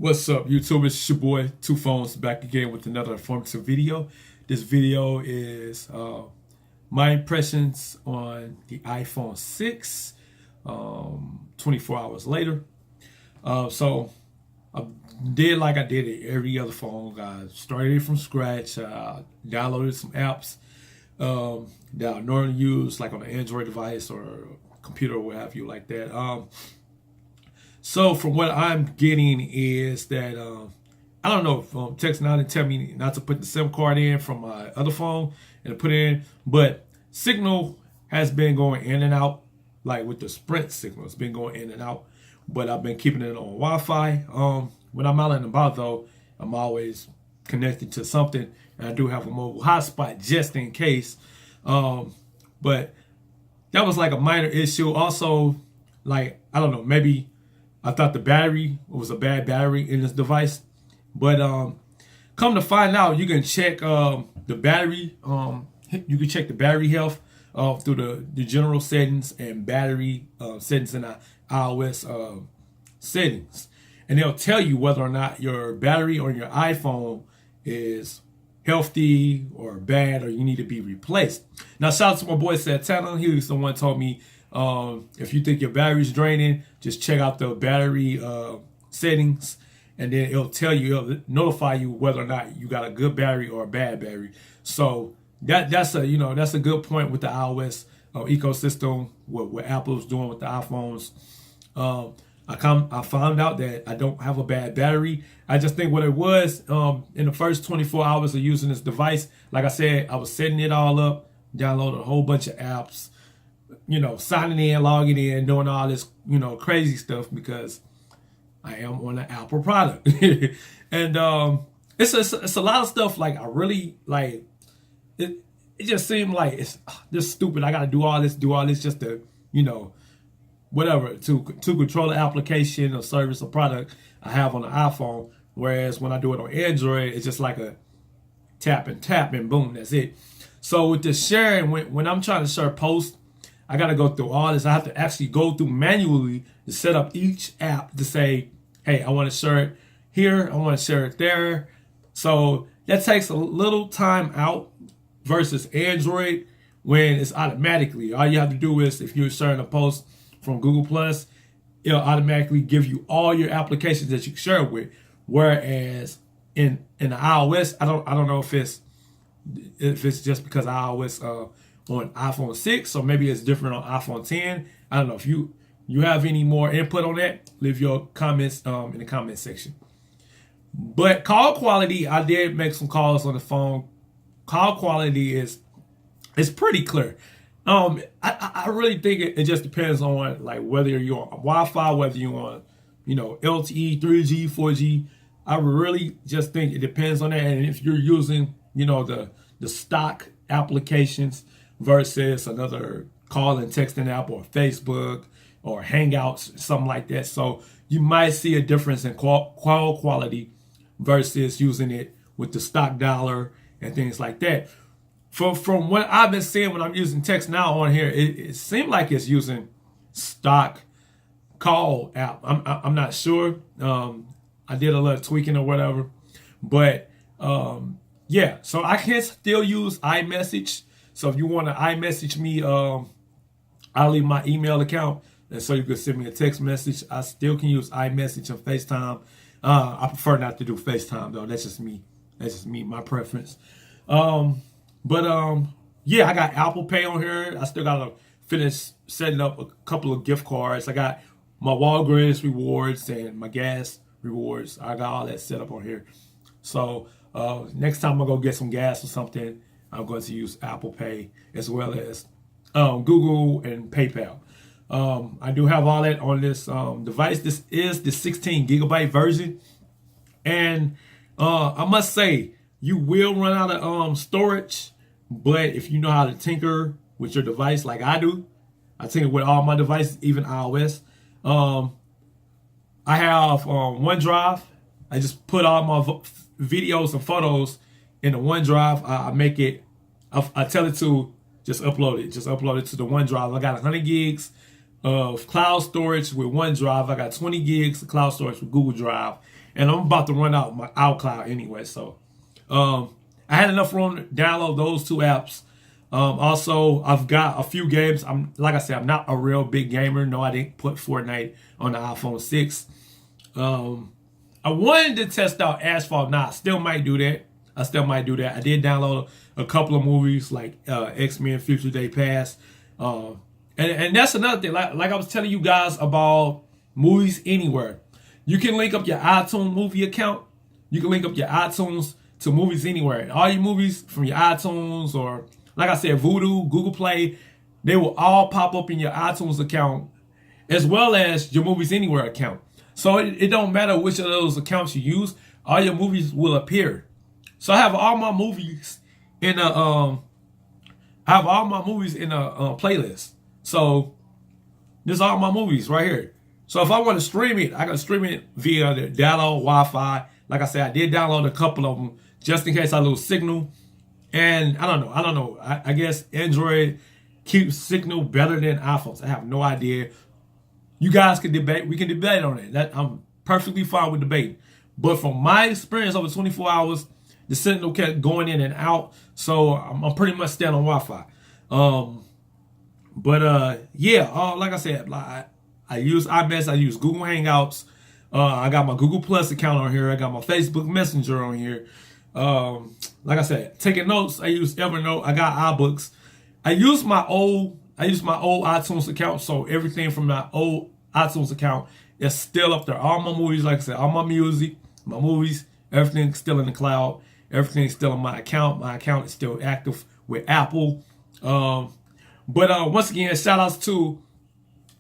What's up, YouTube? It's your boy, Two Phones, back again with another informative video. This video is my impressions on the iPhone 6 24 hours later. So I did like I did it every other phone. I started it from scratch, downloaded some apps that I normally use, like on an Android device or computer or what have you, like that. So from what I'm getting is that I don't know if text now and tell me not to put the SIM card in from my other phone and to put it in, but signal has been going in and out, like with the Sprint signal, it's been going in and out. But I've been keeping it on Wi-Fi. When I'm out and about though, I'm always connected to something, and I do have a mobile hotspot just in case. But that was like a minor issue. Also, like I don't know, maybe I thought the battery was a bad battery in this device, but come to find out, you can check the battery. You can check the battery health through the general settings and battery settings in the iOS settings, and they'll tell you whether or not your battery on your iPhone is healthy or bad, or you need to be replaced. Now, shout out to my boy Santana. He was the one who told me, if you think your battery's draining, just check out the battery settings, and then it'll tell you, it'll notify you whether or not you got a good battery or a bad battery. So that's a good point with the iOS ecosystem, what Apple's doing with the iPhones. I found out that I don't have a bad battery. I just think what it was in the first 24 hours of using this device, like I said, I was setting it all up, downloading a whole bunch of apps, signing in, logging in, doing all this, crazy stuff because I am on an Apple product. And it's a lot of stuff like I really like. It just seemed like it's just stupid. I got to do all this just to, whatever, to control the application or service or product I have on the iPhone. Whereas when I do it on Android, it's just like a tap and boom, that's it. So with the sharing, when I'm trying to share posts, I got to go through all this. I have to actually go through manually to set up each app to say, hey, I want to share it here, I want to share it there. So that takes a little time out versus Android when it's automatically. All you have to do is, if you're sharing a post from Google Plus, it'll automatically give you all your applications that you can share it with. Whereas in the iOS, I don't know if it's just because iOS on iPhone 6, or maybe it's different on iPhone 10. I don't know. If you have any more input on that, leave your comments in the comment section. But call quality, I did make some calls on the phone. Call quality is pretty clear. I really think it just depends on like whether you're on Wi-Fi, whether you're on LTE, 3G, 4G. I really just think it depends on that. And if you're using the stock applications versus another call and texting app or Facebook or Hangouts, something like that. So you might see a difference in call quality versus using it with the stock dollar and things like that. From what I've been seeing when I'm using text now on here, it seemed like it's using stock call app. I'm not sure. I did a little tweaking or whatever, but yeah. So I can still use iMessage. So if you want to iMessage me, I'll leave my email account, and so you can send me a text message. I still can use iMessage and FaceTime. I prefer not to do FaceTime though. That's just me. My preference. But yeah, I got Apple Pay on here. I still gotta finish setting up a couple of gift cards. I got my Walgreens rewards and my gas rewards. I got all that set up on here. So next time I go get some gas or something, I'm going to use Apple Pay as well as Google and PayPal. I do have all that on this device. This is the 16 gigabyte version, and I must say, you will run out of storage, but if you know how to tinker with your device like I do, I tinker with all my devices, even iOS. I have OneDrive. I just put all my videos and photos in the OneDrive. I make it, I tell it to just upload it to the OneDrive. I got 100 gigs of cloud storage with OneDrive. I got 20 gigs of cloud storage with Google Drive, and I'm about to run out my iCloud anyway. So I had enough room to download those two apps. Also, I've got a few games. Like I said, I'm not a real big gamer. No, I didn't put Fortnite on the iPhone 6. I wanted to test out Asphalt. Now, I still might do that. I did download a couple of movies like X-Men Future Day Past. And that's another thing. Like I was telling you guys about Movies Anywhere. You can link up your iTunes movie account. You can link up your iTunes to Movies Anywhere. And all your movies from your iTunes or, like I said, Vudu, Google Play, they will all pop up in your iTunes account as well as your Movies Anywhere account. So it don't matter which of those accounts you use, all your movies will appear. So I have all my movies in a playlist. So this is all my movies right here. So if I want to stream it, I can stream it via the data, Wi-Fi. Like I said, I did download a couple of them just in case I lose signal. And I don't know. I guess Android keeps signal better than iPhones. I have no idea. You guys can debate. We can debate on it. I'm perfectly fine with debating. But from my experience over 24 hours, the signal kept going in and out. So I'm pretty much staying on Wi-Fi. Like I said, I use iMessage. I use Google Hangouts. I got my Google Plus account on here. I got my Facebook Messenger on here. Like I said, taking notes. I use Evernote. I got iBooks. I use my old iTunes account, so everything from my old iTunes account is still up there. All my movies, like I said, all my music, my movies, everything's still in the cloud. Everything's still in my account. My account is still active with Apple. Once again, shout outs to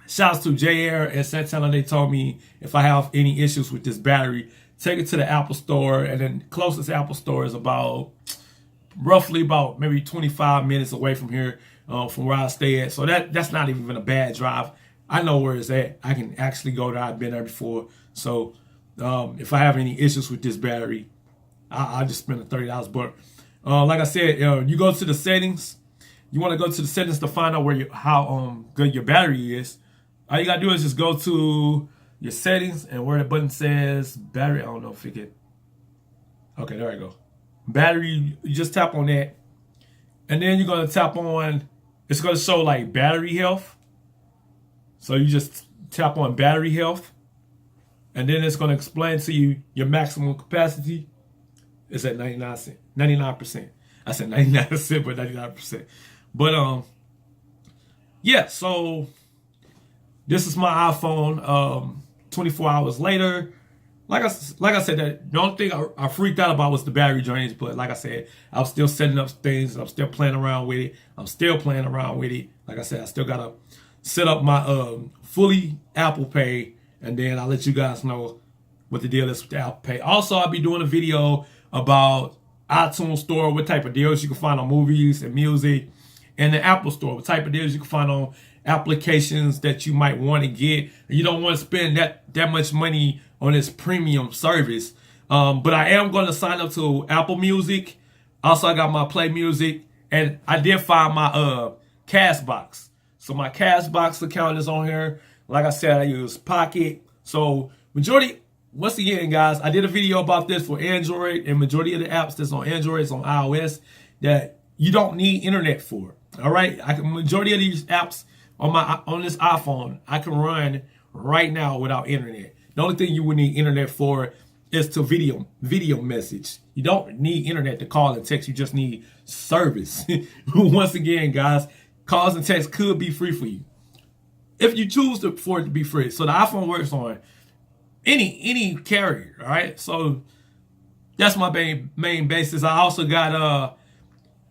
JR and Santana. They told me if I have any issues with this battery, take it to the Apple store, and then closest Apple store is roughly about maybe 25 minutes away from here, from where I stay at. So that's not even a bad drive. I know where it's at. I can actually go there. I've been there before. So if I have any issues with this battery, I'll just spend the $30. But like I said, you go to the settings. You want to go to the settings to find out how good your battery is. All you gotta do is just go to your settings and where the button says battery. I don't know if it get. Okay, there I go. Battery. You just tap on that, and then you're gonna tap on. It's gonna show like battery health. So you just tap on battery health, and then it's gonna explain to you your maximum capacity. It's at 99%. I said 99%, but 99%. But yeah. So this is my iPhone. 24 hours later. Like I said, the only thing I freaked out about was the battery drainage. But like I said, I was still setting up things. I'm still playing around with it. Like I said, I still gotta set up my fully Apple Pay, and then I'll let you guys know what the deal is with the Apple Pay. Also, I'll be doing a video about iTunes Store, what type of deals you can find on movies and music, and the Apple Store, what type of deals you can find on applications that you might want to get. You don't want to spend that much money on this premium service. But I am going to sign up to Apple Music. Also, I got my Play Music, and I did find my Castbox. So my Castbox account is on here. Like I said, I use Pocket. So once again, guys, I did a video about this for Android, and majority of the apps that's on Android is on iOS that you don't need internet for. All right, majority of these apps on this iPhone I can run right now without internet. The only thing you would need internet for is to video message. You don't need internet to call and text. You just need service. Once again, guys, calls and texts could be free for you if you choose for it to be free. So the iPhone works on any carrier. All right, so that's my main basis. I also got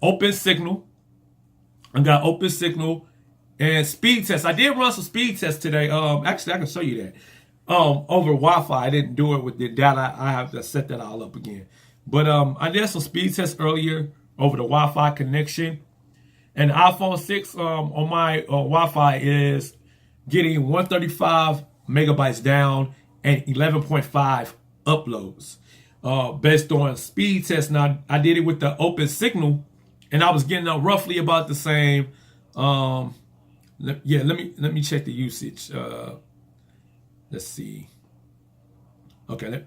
Open Signal. I got Open Signal and speed test. I did run some speed tests today. Actually, I can show you that. Over Wi-Fi. I didn't do it with the data. I have to set that all up again. But I did some speed tests earlier over the Wi-Fi connection. And the iPhone 6 on my Wi-Fi is getting 135 megabytes down and 11.5 uploads. Based on speed test. Now, I did it with the Open Signal, and I was getting roughly about the same Let me check the usage. Let's see. Okay.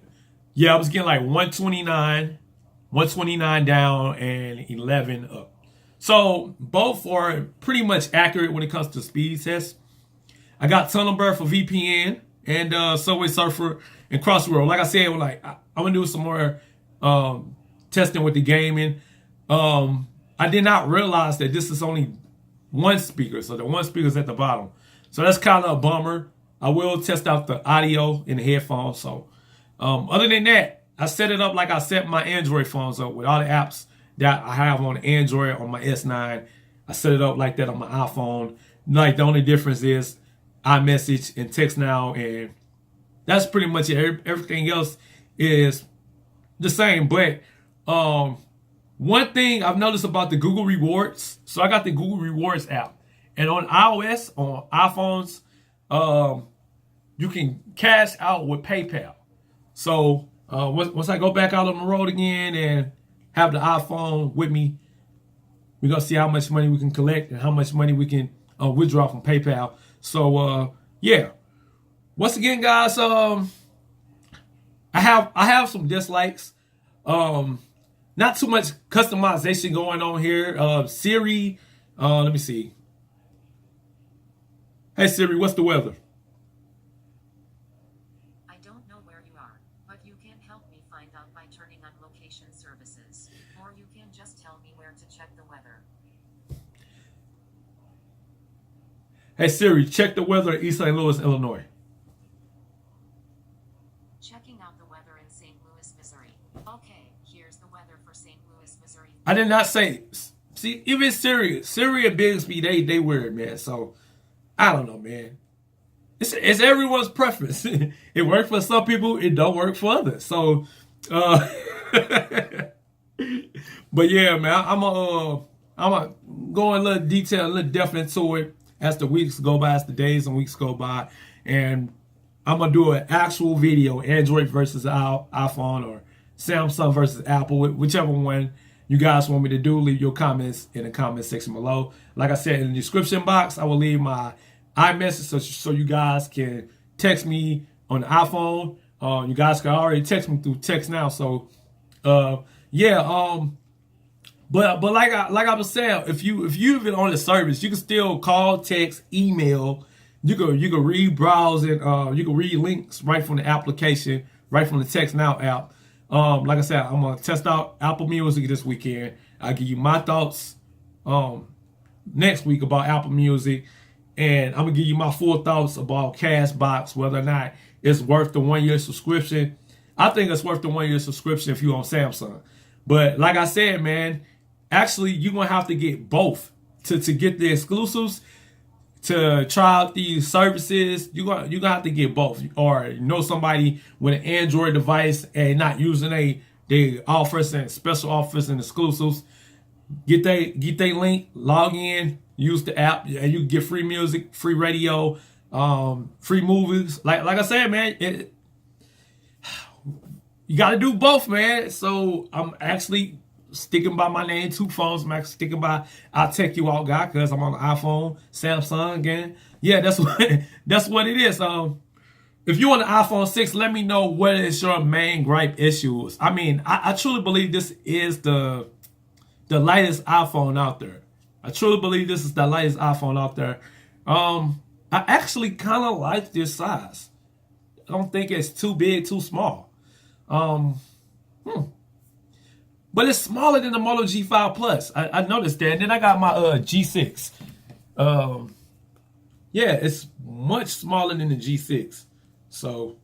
Yeah, I was getting like 129 down and 11 up. So both are pretty much accurate when it comes to speed tests. I got Tunnelbird for VPN and Subway Surfer and Crossroad. Like I said, I'm gonna do some more testing with the gaming. I did not realize that this is only one speaker, so the one speaker is at the bottom. So that's kind of a bummer. I will test out the audio in the headphones. So other than that, I set it up like I set my Android phones up with all the apps that I have on Android on my S9. I set it up like that on my iPhone. Like the only difference is iMessage and Text Now, and that's pretty much it. Everything else is the same. But one thing I've noticed about the Google Rewards, so I got the Google Rewards app, and on iOS, on iPhones, you can cash out with PayPal. So once I go back out on the road again and have the iPhone with me, we're going to see how much money we can collect and how much money we can withdraw from PayPal. So, yeah. Once again, guys, I have some dislikes. Not too much customization going on here. Siri, let me see. Hey, Siri, what's the weather? I don't know where you are, but you can help me find out by turning on location services. Or you can just tell me where to check the weather. Hey, Siri, check the weather in East St. Louis, Illinois. Checking out the weather in St. Louis, Missouri. Okay, here's the weather for St. Louis, Missouri. I did not say. See, even Siri and Bixby, they weird, man. So, I don't know, man. It's everyone's preference. It works for some people. It don't work for others. So, but yeah, man, I'm gonna go in a little detail, a little depth into it as the weeks go by, as the days and weeks go by, and I'm gonna do an actual video, Android versus iPhone or Samsung versus Apple, whichever one you guys want me to do. Leave your comments in the comment section below. Like I said, in the description box, I will leave my iMessage so you guys can text me on the iPhone. You guys can already text me through Text Now. So, yeah. But like I was saying, if you've been on the service, you can still call, text, email. You can read browse and you can read links right from the application, right from the Text Now app. Like I said, I'm gonna test out Apple Music this weekend. I'll give you my thoughts next week about Apple Music, and I'm gonna give you my full thoughts about Cashbox, whether or not it's worth the 1-year subscription. I think it's worth the 1-year subscription if you're on Samsung. But like I said, man, actually you're gonna have to get both to get the exclusives. To try out these services, you're gonna have to get both, or know somebody with an Android device and not using they offers and special offers and exclusives. Get they link, log in, use the app, and you can get free music, free radio, free movies. Like I said, man, you got to do both, man. So I'm actually sticking by my name, 2 phones. I'm actually sticking by I'll Tech You Out guy because I'm on the iPhone, Samsung again. Yeah, that's what it is. If you're on the iPhone 6, let me know what is your main gripe issues. I mean, I truly believe this is the lightest iPhone out there. I truly believe this is the lightest iPhone out there. I actually kind of like this size. I don't think it's too big, too small. But it's smaller than the Moto G5 Plus. I noticed that. And then I got my G6. Yeah, it's much smaller than the G6. So,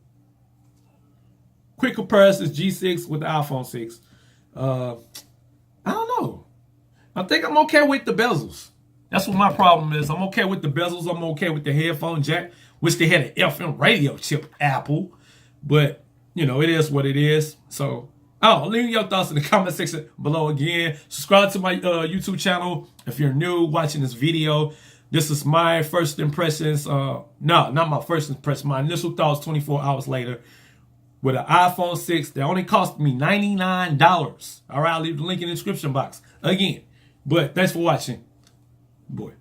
quick comparison, G6 with the iPhone 6. I don't know. I think I'm okay with the bezels. That's what my problem is. I'm okay with the bezels. I'm okay with the headphone jack. Wish they had an FM radio chip, Apple. But, you know, it is what it is. So, leave your thoughts in the comment section below again. Subscribe to my YouTube channel if you're new watching this video. This is my first impressions. No, not my first impression. My initial thoughts 24 hours later with an iPhone 6 that only cost me $99. All right, I'll leave the link in the description box again. But thanks for watching. Boy.